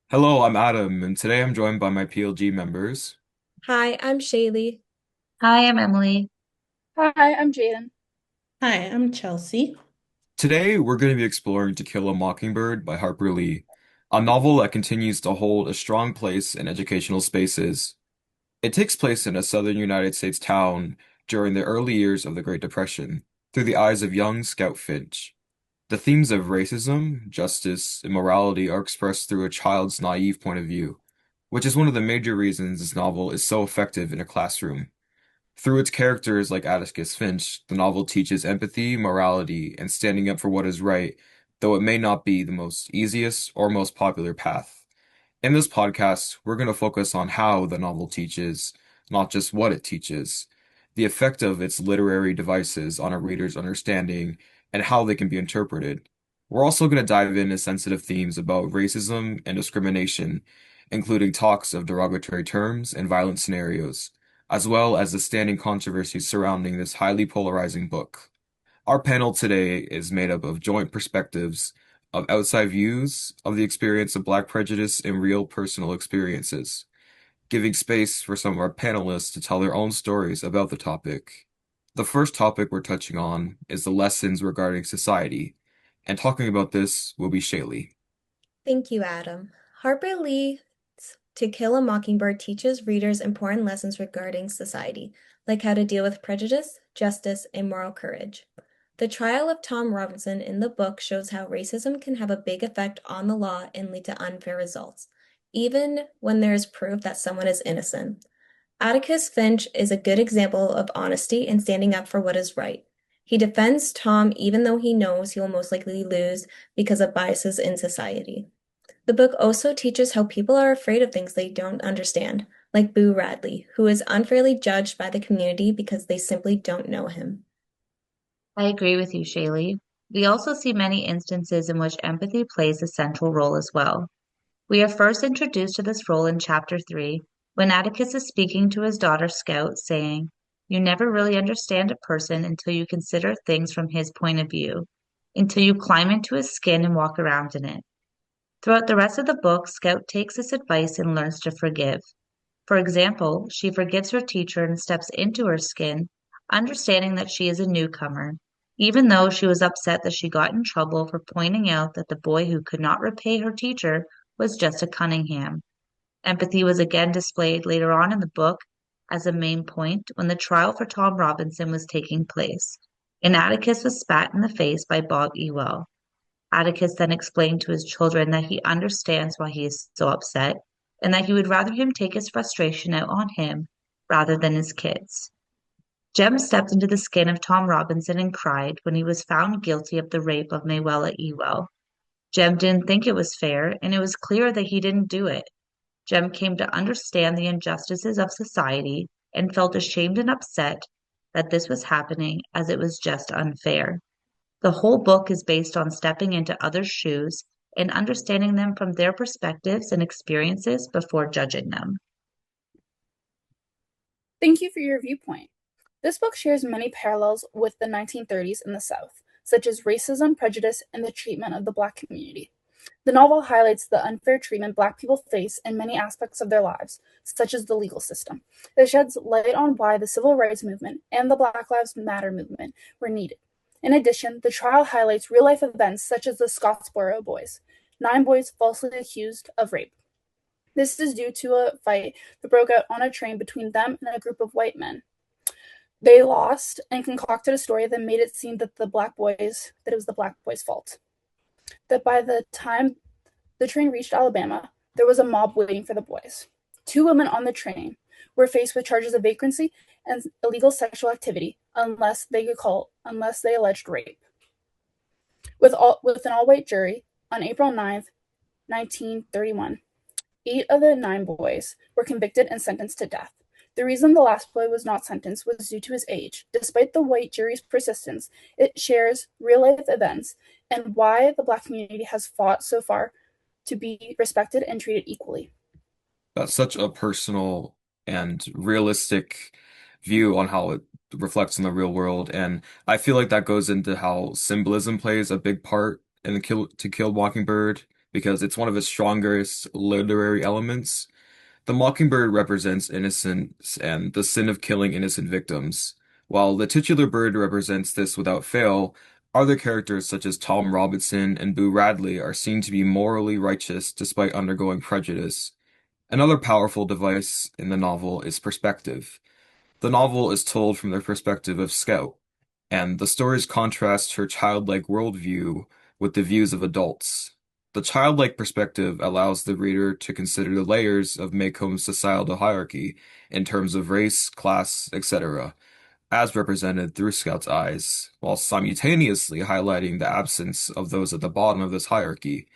Hello, I'm Adam, and today I'm joined by my PLG members. Hi, I'm Shaylee. Hi, I'm Emily. Hi, I'm Jaden. Hi, I'm Chelsea. Today we're going to be exploring To Kill a Mockingbird by Harper Lee, a novel that continues to hold a strong place in educational spaces. It takes place in a southern United States town during the early years of the Great Depression, through the eyes of young Scout Finch. The themes of racism, justice, and morality are expressed through a child's naive point of view, which is one of the major reasons this novel is so effective in a classroom. Through its characters like Atticus Finch, the novel teaches empathy, morality, and standing up for what is right, though it may not be the most easiest or most popular path. In this podcast, we're going to focus on how the novel teaches, not just what it teaches, the effect of its literary devices on a reader's understanding, and how they can be interpreted. We're also going to dive into sensitive themes about racism and discrimination, including talks of derogatory terms and violent scenarios, as well as the standing controversies surrounding this highly polarizing book. Our panel today is made up of joint perspectives, of outside views of the experience of Black prejudice and real personal experiences, giving space for some of our panelists to tell their own stories about the topic. The first topic we're touching on is the lessons regarding society, and talking about this will be Shaylee. Thank you, Adam. Harper Lee's To Kill a Mockingbird teaches readers important lessons regarding society, like how to deal with prejudice, justice, and moral courage. The trial of Tom Robinson in the book shows how racism can have a big effect on the law and lead to unfair results, even when there is proof that someone is innocent. Atticus Finch is a good example of honesty and standing up for what is right. He defends Tom even though he knows he will most likely lose because of biases in society. The book also teaches how people are afraid of things they don't understand, like Boo Radley, who is unfairly judged by the community because they simply don't know him. I agree with you, Shaylee. We also see many instances in which empathy plays a central role as well. We are first introduced to this role in chapter 3, when Atticus is speaking to his daughter Scout, saying, "You never really understand a person until you consider things from his point of view, until you climb into his skin and walk around in it." Throughout the rest of the book, Scout takes this advice and learns to forgive. For example, she forgives her teacher and steps into her skin, understanding that she is a newcomer, even though she was upset that she got in trouble for pointing out that the boy who could not repay her teacher was just a Cunningham. Empathy was again displayed later on in the book as a main point when the trial for Tom Robinson was taking place, and Atticus was spat in the face by Bob Ewell. Atticus then explained to his children that he understands why he is so upset and that he would rather him take his frustration out on him rather than his kids. Jem stepped into the skin of Tom Robinson and cried when he was found guilty of the rape of Maywella Ewell. Jem didn't think it was fair, and it was clear that he didn't do it. Jem came to understand the injustices of society and felt ashamed and upset that this was happening as it was just unfair. The whole book is based on stepping into others' shoes and understanding them from their perspectives and experiences before judging them. Thank you for your viewpoint. This book shares many parallels with the 1930s in the South, such as racism, prejudice, and the treatment of the Black community. The novel highlights the unfair treatment Black people face in many aspects of their lives, such as the legal system. It sheds light on why the civil rights movement and the Black Lives Matter movement were needed. In addition, the trial highlights real life events such as the Scottsboro boys, 9 boys falsely accused of rape. This is due to a fight that broke out on a train between them and a group of white men. They lost and concocted a story that made it seem that it was the black boys' fault. That by the time the train reached Alabama, there was a mob waiting for the boys. 2 women on the train were faced with charges of vagrancy and illegal sexual activity unless they alleged rape. With an all-white jury on April 9th, 1931, 8 of the 9 boys were convicted and sentenced to death. The reason the last boy was not sentenced was due to his age. Despite the white jury's persistence, it shares real-life events and why the Black community has fought so far to be respected and treated equally. That's such a personal and realistic view on how it reflects in the real world, and I feel like that goes into how symbolism plays a big part in the To Kill Mockingbird, because it's one of its strongest literary elements. The mockingbird represents innocence and the sin of killing innocent victims. While the titular bird represents this without fail, other characters such as Tom Robinson and Boo Radley are seen to be morally righteous despite undergoing prejudice. Another powerful device in the novel is perspective. The novel is told from the perspective of Scout, and the stories contrast her childlike worldview with the views of adults. The childlike perspective allows the reader to consider the layers of Maycomb's societal hierarchy in terms of race, class, etc., as represented through Scout's eyes, while simultaneously highlighting the absence of those at the bottom of this hierarchy.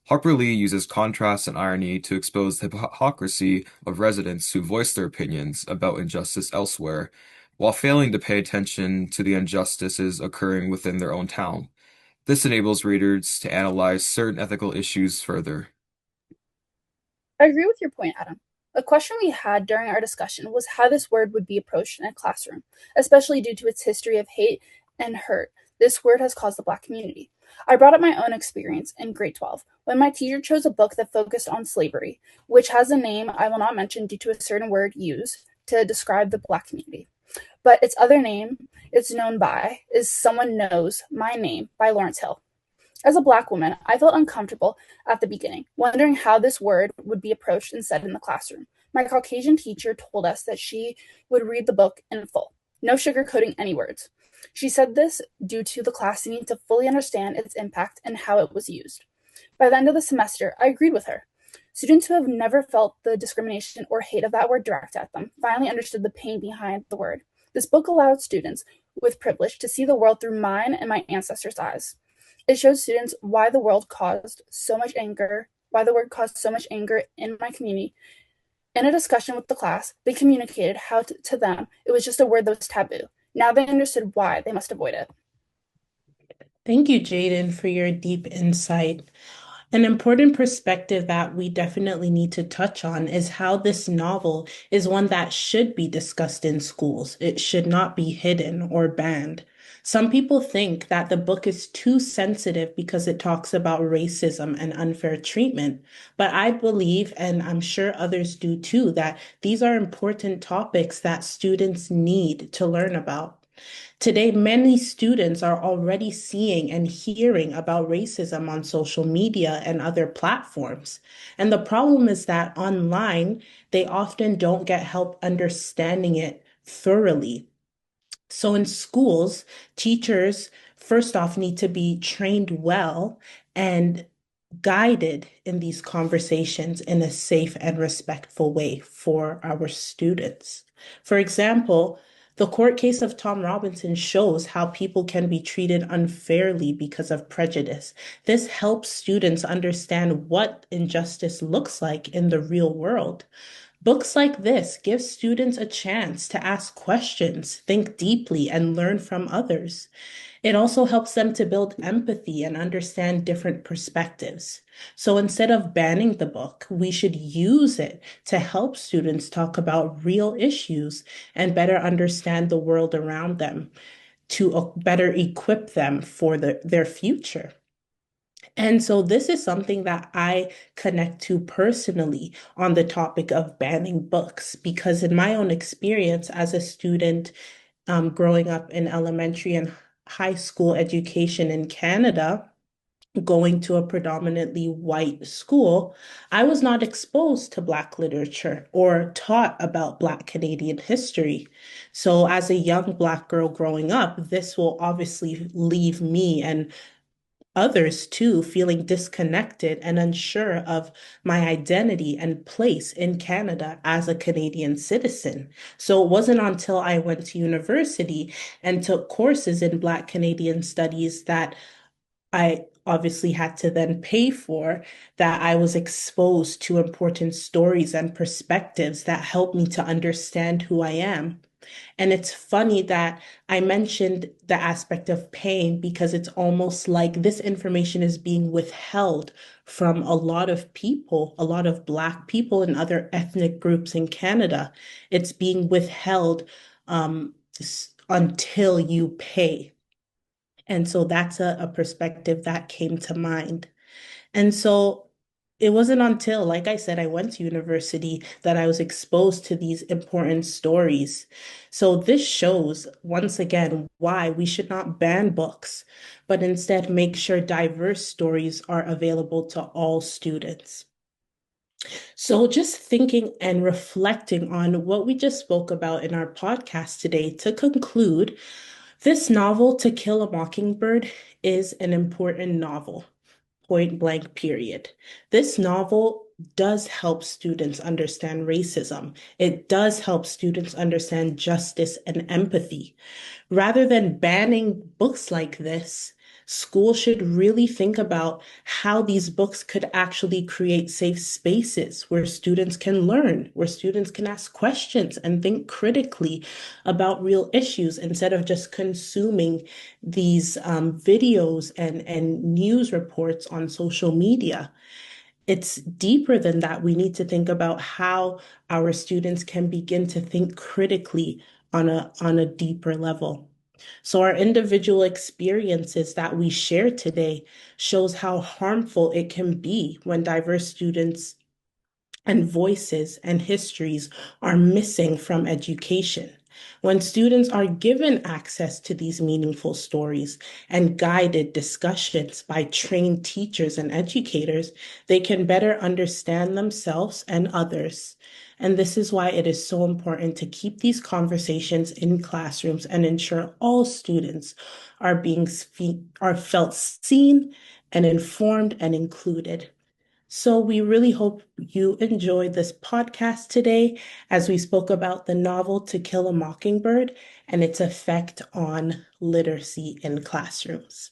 Harper Lee uses contrast and irony to expose the hypocrisy of residents who voice their opinions about injustice elsewhere, while failing to pay attention to the injustices occurring within their own town. This enables readers to analyze certain ethical issues further. I agree with your point, Adam. A question we had during our discussion was how this word would be approached in a classroom, especially due to its history of hate and hurt this word has caused the Black community. I brought up my own experience in grade 12 when my teacher chose a book that focused on slavery, which has a name I will not mention due to a certain word used to describe the Black community. But its other name it's known by is Someone Knows My Name by Lawrence Hill. As a Black woman, I felt uncomfortable at the beginning, wondering how this word would be approached and said in the classroom. My Caucasian teacher told us that she would read the book in full, no sugarcoating any words. She said this due to the class needing to fully understand its impact and how it was used. By the end of the semester, I agreed with her. Students who have never felt the discrimination or hate of that word directed at them finally understood the pain behind the word. This book allowed students with privilege to see the world through mine and my ancestors' eyes. It shows students why the word caused so much anger in my community. In a discussion with the class, they communicated how to them it was just a word that was taboo. Now they understood why they must avoid it. Thank you, Jaden, for your deep insight. An important perspective that we definitely need to touch on is how this novel is one that should be discussed in schools. It should not be hidden or banned. Some people think that the book is too sensitive because it talks about racism and unfair treatment. But I believe, and I'm sure others do too, that these are important topics that students need to learn about. Today, many students are already seeing and hearing about racism on social media and other platforms. And the problem is that online, they often don't get help understanding it thoroughly. So in schools, teachers first off need to be trained well and guided in these conversations in a safe and respectful way for our students. For example, the court case of Tom Robinson shows how people can be treated unfairly because of prejudice. This helps students understand what injustice looks like in the real world. Books like this give students a chance to ask questions, think deeply, and learn from others. It also helps them to build empathy and understand different perspectives. So instead of banning the book, we should use it to help students talk about real issues and better understand the world around them, to better equip them for their future. And so this is something that I connect to personally on the topic of banning books, because in my own experience as a student, growing up in elementary and high school education in Canada, going to a predominantly white school, I was not exposed to Black literature or taught about Black Canadian history. So, as a young Black girl growing up, this will obviously leave me and others too feeling disconnected and unsure of my identity and place in Canada as a Canadian citizen. So it wasn't until I went to university and took courses in Black Canadian studies that I obviously had to then pay for, that I was exposed to important stories and perspectives that helped me to understand who I am. And it's funny that I mentioned the aspect of pain because it's almost like this information is being withheld from a lot of people, a lot of Black people and other ethnic groups in Canada. It's being withheld until you pay. And so that's a perspective that came to mind. And so it wasn't until, like I said, I went to university that I was exposed to these important stories. So this shows, once again, why we should not ban books, but instead make sure diverse stories are available to all students. So, just thinking and reflecting on what we just spoke about in our podcast today, to conclude, this novel, To Kill a Mockingbird, is an important novel, point blank, period. This novel does help students understand racism. It does help students understand justice and empathy. Rather than banning books like this, schools should really think about how these books could actually create safe spaces where students can learn, where students can ask questions and think critically about real issues instead of just consuming these videos and news reports on social media. It's deeper than that. We need to think about how our students can begin to think critically on a deeper level. So our individual experiences that we share today shows how harmful it can be when diverse students and voices and histories are missing from education. When students are given access to these meaningful stories and guided discussions by trained teachers and educators, they can better understand themselves and others. And this is why it is so important to keep these conversations in classrooms and ensure all students are felt seen and informed and included. So, we really hope you enjoyed this podcast today as we spoke about the novel To Kill a Mockingbird and its effect on literacy in classrooms.